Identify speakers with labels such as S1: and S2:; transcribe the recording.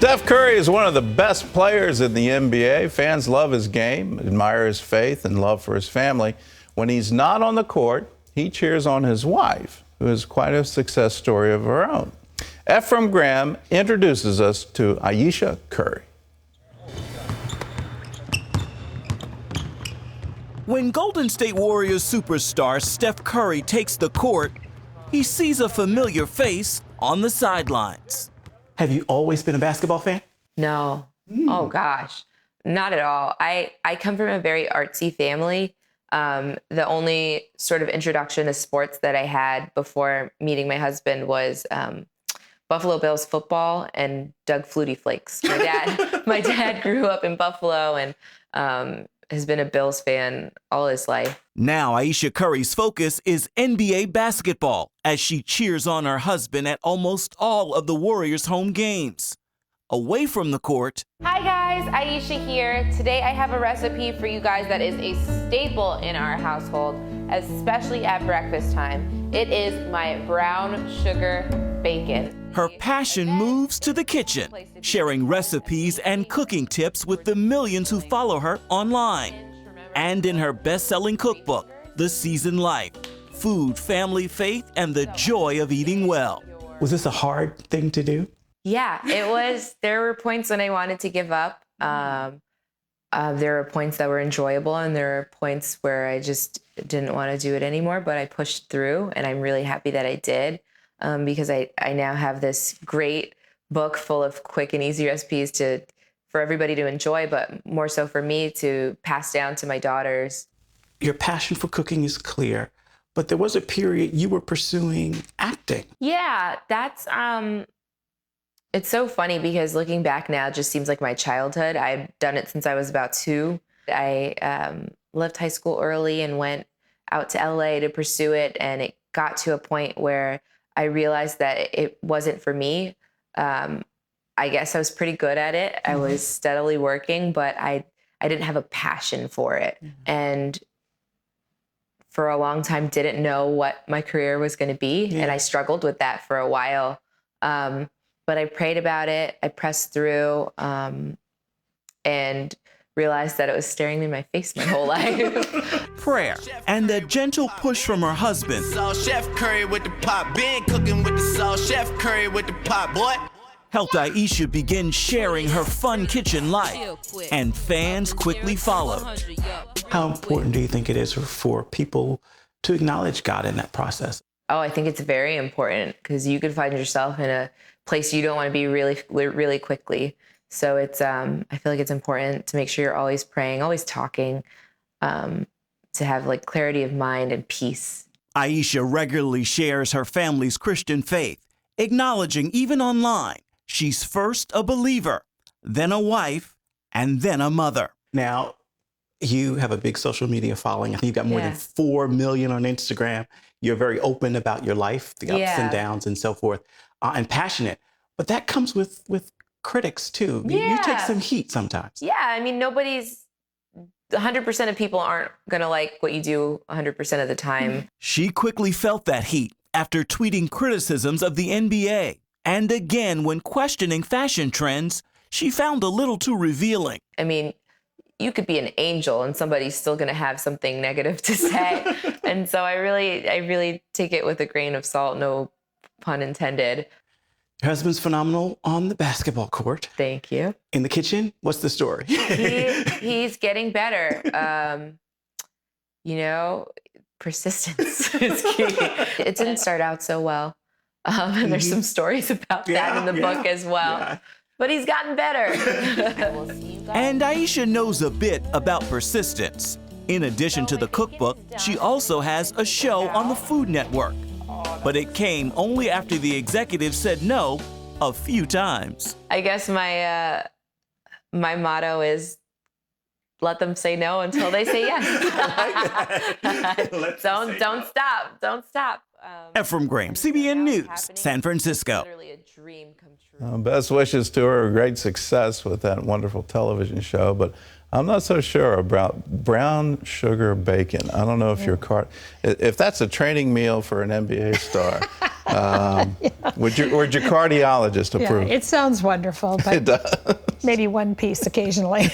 S1: Steph Curry is one of the best players in the NBA. Fans love his game, admire his faith, and love for his family. When he's not on the court, he cheers on his wife, who has quite a success story of her own. Ephraim Graham introduces us to Ayesha Curry.
S2: When Golden State Warriors superstar Steph Curry takes the court, he sees a familiar face on the sidelines.
S3: Have you always been a basketball fan?
S4: No. Oh, gosh. Not at all. I come from a very artsy family. The only sort of introduction to sports that I had before meeting my husband was Buffalo Bills football and Doug Flutie Flakes. My dad grew up in Buffalo and has been a Bills fan all his life.
S2: Now Ayesha Curry's focus is NBA basketball as she cheers on her husband at almost all of the Warriors' home games. Away from the court.
S5: Hi guys, Ayesha here. Today I have a recipe for you guys that is a staple in our household, especially at breakfast time. It is my brown sugar bacon.
S2: Her passion moves to the kitchen, sharing recipes and cooking tips with the millions who follow her online. And in her best-selling cookbook, The Seasoned Life, Food, Family, Faith, and the Joy of Eating Well.
S3: Was this a hard thing to do?
S4: Yeah, it was. There were points when I wanted to give up. There were points that were enjoyable, and there were points where I just didn't want to do it anymore, but I pushed through, and I'm really happy that I did. Because I now have this great book full of quick and easy recipes for everybody to enjoy, but more so for me to pass down to my daughters.
S3: Your passion for cooking is clear, but there was a period you were pursuing acting.
S4: Yeah, that's, it's so funny because looking back now just seems like my childhood. I've done it since I was about 2. I left high school early and went out to LA to pursue it, and it got to a point where I realized that it wasn't for me. I guess I was pretty good at it. I was steadily working, but I didn't have a passion for it. And for a long time, didn't know what my career was going to be. And I struggled with that for a while. But I prayed about it. I pressed through and realized that it was staring me in my face my whole life.
S2: Prayer and a gentle push from her husband.
S6: Chef Curry with the pot, been cooking with the salt. Chef Curry with the pot, boy.
S2: Helped Ayesha begin sharing her fun kitchen life, and fans quickly followed.
S3: How important do you think it is for people to acknowledge God in that process?
S4: Oh, I think it's very important because you could find yourself in a place you don't want to be really quickly. So it's, I feel like it's important to make sure you're always praying, always talking, to have like clarity of mind and peace.
S2: Ayesha regularly shares her family's Christian faith, acknowledging even online, she's first a believer, then a wife, and then a mother.
S3: Now, you have a big social media following. I think you've got more than 4 million on Instagram. You're very open about your life, the ups and downs and so forth, and passionate. But that comes with critics too. You take some heat sometimes.
S4: Yeah, I mean, 100% of people aren't gonna like what you do 100% of the time.
S2: She quickly felt that heat after tweeting criticisms of the NBA. And again, when questioning fashion trends, she found a little too revealing.
S4: I mean, you could be an angel and somebody's still gonna have something negative to say. And so I really take it with a grain of salt, no pun intended.
S3: Your husband's phenomenal on the basketball court.
S4: Thank you.
S3: In the kitchen, what's the story?
S4: He's getting better. Persistence is key. It didn't start out so well. And there's some stories about that in the book as well. Yeah. But he's gotten better.
S2: And Ayesha knows a bit about persistence. In addition to the cookbook, she also has a show on the Food Network. But it came only after the executive said no a few times.
S4: I guess my motto is let them say no until they say yes. Don't stop.
S2: Ephraim Graham, CBN News, San Francisco.
S5: Literally a dream come true.
S1: Best wishes to her. Great success with that wonderful television show. But I'm not so sure about brown sugar bacon. I don't know if if that's a training meal for an NBA star. Would your cardiologist approve?
S7: It sounds wonderful, but
S1: It does.
S7: maybe one piece occasionally.